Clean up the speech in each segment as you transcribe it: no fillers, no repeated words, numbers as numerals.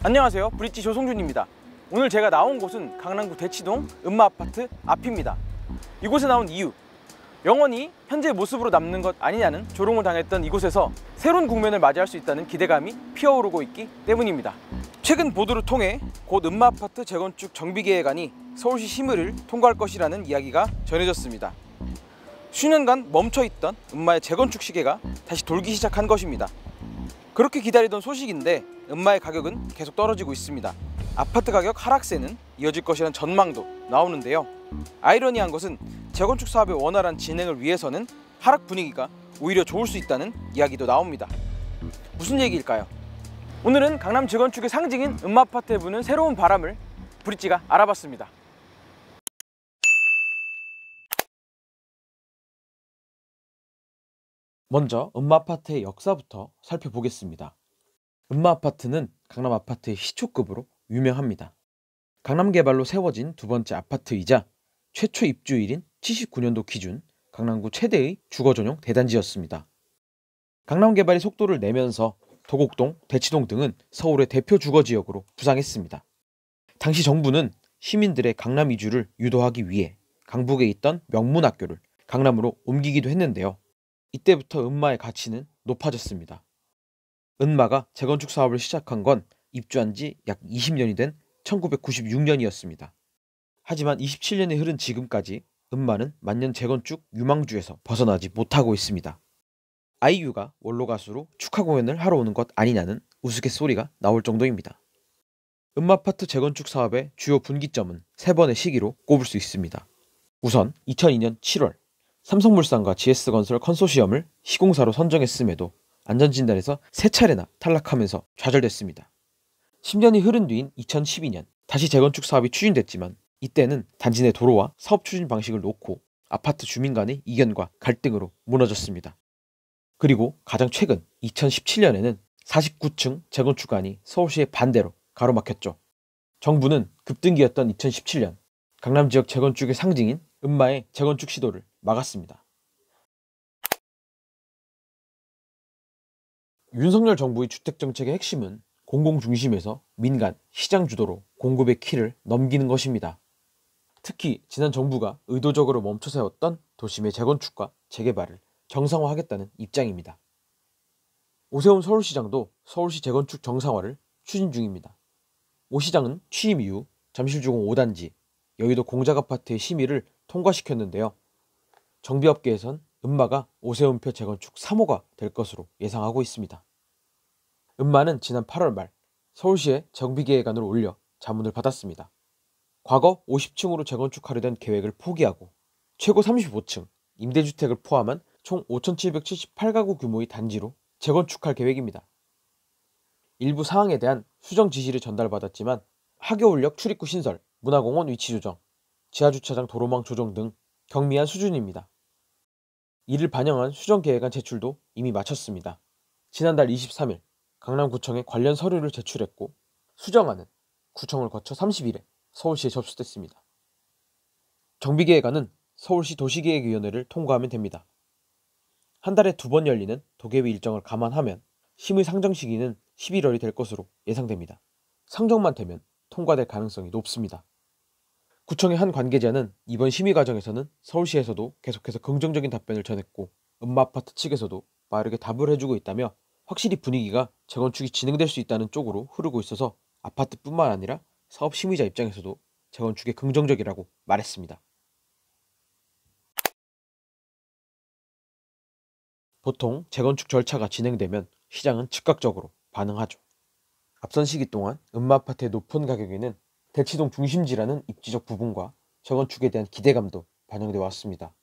안녕하세요, 브릿지 조성준입니다. 오늘 제가 나온 곳은 강남구 대치동 음마아파트 앞입니다. 이곳에 나온 이유, 영원히 현재의 모습으로 남는 것 아니냐는 조롱을 당했던 이곳에서 새로운 국면을 맞이할 수 있다는 기대감이 피어오르고 있기 때문입니다. 최근 보도를 통해 곧 음마아파트 재건축 정비계획안이 서울시 심의를 통과할 것이라는 이야기가 전해졌습니다. 수년간 멈춰있던 음마의 재건축 시계가 다시 돌기 시작한 것입니다. 그렇게 기다리던 소식인데 음마의 가격은 계속 떨어지고 있습니다. 아파트 가격 하락세는 이어질 것이라는 전망도 나오는데요. 아이러니한 것은 재건축 사업의 원활한 진행을 위해서는 하락 분위기가 오히려 좋을 수 있다는 이야기도 나옵니다. 무슨 얘기일까요? 오늘은 강남 재건축의 상징인 음마아파트에 부는 새로운 바람을 브릿지가 알아봤습니다. 먼저 음마아파트의 역사부터 살펴보겠습니다. 음마아파트는 강남 아파트의 시초급으로 유명합니다. 강남개발로 세워진 두 번째 아파트이자 최초 입주일인 79년도 기준 강남구 최대의 주거전용 대단지였습니다. 강남개발이 속도를 내면서 도곡동, 대치동 등은 서울의 대표 주거지역으로 부상했습니다. 당시 정부는 시민들의 강남 이주를 유도하기 위해 강북에 있던 명문학교를 강남으로 옮기기도 했는데요. 이때부터 음마의 가치는 높아졌습니다. 음마가 재건축 사업을 시작한 건 입주한 지 약 20년이 된 1996년이었습니다. 하지만 27년이 흐른 지금까지 음마는 만년 재건축 유망주에서 벗어나지 못하고 있습니다. 아이유가 원로 가수로 축하 공연을 하러 오는 것 아니냐는 우스갯소리가 나올 정도입니다. 음마아파트 재건축 사업의 주요 분기점은 세 번의 시기로 꼽을 수 있습니다. 우선 2002년 7월 삼성물산과 GS건설 컨소시엄을 시공사로 선정했음에도 안전진단에서 세 차례나 탈락하면서 좌절됐습니다. 10년이 흐른 뒤인 2012년 다시 재건축 사업이 추진됐지만 이때는 단지 내 도로와 사업 추진 방식을 놓고 아파트 주민 간의 이견과 갈등으로 무너졌습니다. 그리고 가장 최근 2017년에는 49층 재건축안이 서울시의 반대로 가로막혔죠. 정부는 급등기였던 2017년 강남 지역 재건축의 상징인 음마의 재건축 시도를 막았습니다. 윤석열 정부의 주택정책의 핵심은 공공중심에서 민간, 시장 주도로 공급의 키를 넘기는 것입니다. 특히 지난 정부가 의도적으로 멈춰 세웠던 도심의 재건축과 재개발을 정상화하겠다는 입장입니다. 오세훈 서울시장도 서울시 재건축 정상화를 추진 중입니다. 오 시장은 취임 이후 잠실주공 5단지, 여의도 공작아파트의 심의를 통과시켰는데요. 정비업계에선 음마가 오세훈표 재건축 3호가 될 것으로 예상하고 있습니다. 음마는 지난 8월 말 서울시의 정비계획안을 올려 자문을 받았습니다. 과거 50층으로 재건축하려던 계획을 포기하고 최고 35층 임대주택을 포함한 총 5,778가구 규모의 단지로 재건축할 계획입니다. 일부 사항에 대한 수정 지시를 전달받았지만 하교울역 출입구 신설, 문화공원 위치 조정, 지하주차장 도로망 조정 등 경미한 수준입니다. 이를 반영한 수정계획안 제출도 이미 마쳤습니다. 지난달 23일 강남구청에 관련 서류를 제출했고 수정안은 구청을 거쳐 30일에 서울시에 접수됐습니다. 정비계획안은 서울시 도시계획위원회를 통과하면 됩니다. 한 달에 2번 열리는 도계위 일정을 감안하면 심의 상정 시기는 11월이 될 것으로 예상됩니다. 상정만 되면 통과될 가능성이 높습니다. 구청의 한 관계자는 이번 심의 과정에서는 서울시에서도 계속해서 긍정적인 답변을 전했고 음마아파트 측에서도 빠르게 답을 해주고 있다며 확실히 분위기가 재건축이 진행될 수 있다는 쪽으로 흐르고 있어서 아파트뿐만 아니라 사업 심의자 입장에서도 재건축에 긍정적이라고 말했습니다. 보통 재건축 절차가 진행되면 시장은 즉각적으로 반응하죠. 앞선 시기 동안 음마아파트의 높은 가격에는 대치동 중심지라는 입지적 부분과 재건축에 대한 기대감도 반영되어 왔습니다.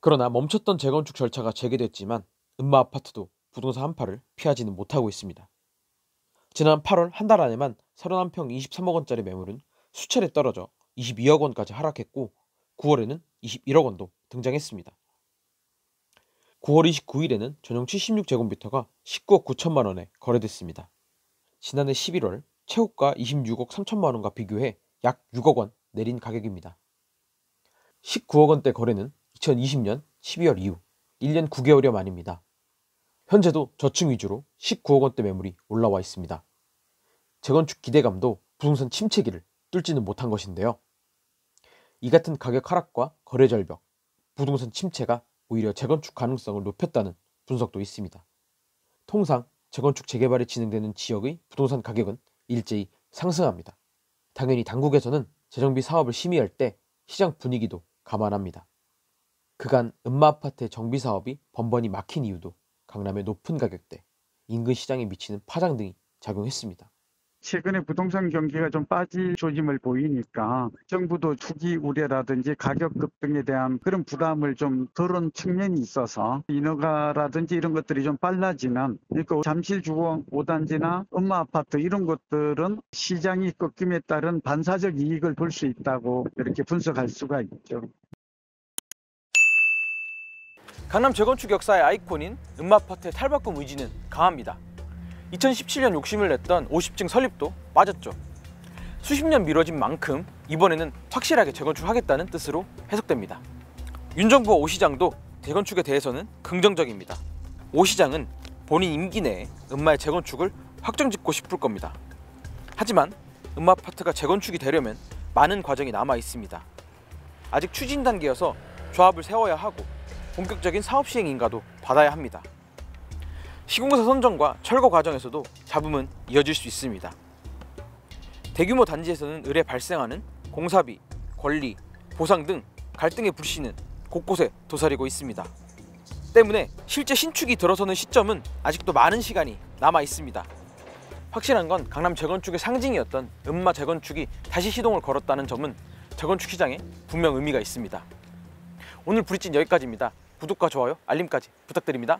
그러나 멈췄던 재건축 절차가 재개됐지만 음마아파트도 부동산 한파를 피하지는 못하고 있습니다. 지난 8월 한 달 안에만 31평 23억 원짜리 매물은 수차례 떨어져 22억 원까지 하락했고 9월에는 21억 원도 등장했습니다. 9월 29일에는 전용 76제곱미터가 19억 9천만 원에 거래됐습니다. 지난해 11월 최고가 26억 3천만 원과 비교해 약 6억 원 내린 가격입니다. 19억 원대 거래는 2020년 12월 이후 1년 9개월여 만입니다. 현재도 저층 위주로 19억 원대 매물이 올라와 있습니다. 재건축 기대감도 부동산 침체기를 뚫지는 못한 것인데요. 이 같은 가격 하락과 거래 절벽, 부동산 침체가 오히려 재건축 가능성을 높였다는 분석도 있습니다. 통상 재건축 재개발이 진행되는 지역의 부동산 가격은 일제히 상승합니다. 당연히 당국에서는 재정비 사업을 심의할 때 시장 분위기도 감안합니다. 그간 음마아파트의 정비 사업이 번번이 막힌 이유도 강남의 높은 가격대, 인근 시장에 미치는 파장 등이 작용했습니다. 최근에 부동산 경기가 좀 빠질 조짐을 보이니까 정부도 투기 우려라든지 가격 급등에 대한 그런 부담을 좀 덜은 측면이 있어서 인허가라든지 이런 것들이 좀 빨라지는, 그러니까 잠실주공 5단지나 음마아파트 이런 것들은 시장이 꺾임에 따른 반사적 이익을 볼 수 있다고 이렇게 분석할 수가 있죠. 강남 재건축 역사의 아이콘인 음마아파트의 탈바꿈 의지는 강합니다. 2017년 욕심을 냈던 50층 설립도 빠졌죠. 수십 년 미뤄진 만큼 이번에는 확실하게 재건축하겠다는 뜻으로 해석됩니다. 윤 정부와 오 시장도 재건축에 대해서는 긍정적입니다. 오 시장은 본인 임기 내에 음마의 재건축을 확정짓고 싶을 겁니다. 하지만 음마아파트가 재건축이 되려면 많은 과정이 남아 있습니다. 아직 추진 단계여서 조합을 세워야 하고 본격적인 사업 시행 인가도 받아야 합니다. 시공사 선정과 철거 과정에서도 잡음은 이어질 수 있습니다. 대규모 단지에서는 을에 발생하는 공사비, 권리, 보상 등 갈등의 불씨는 곳곳에 도사리고 있습니다. 때문에 실제 신축이 들어서는 시점은 아직도 많은 시간이 남아 있습니다. 확실한 건 강남 재건축의 상징이었던 음마 재건축이 다시 시동을 걸었다는 점은 재건축 시장에 분명 의미가 있습니다. 오늘 브릿지는 여기까지입니다. 구독과 좋아요, 알림까지 부탁드립니다.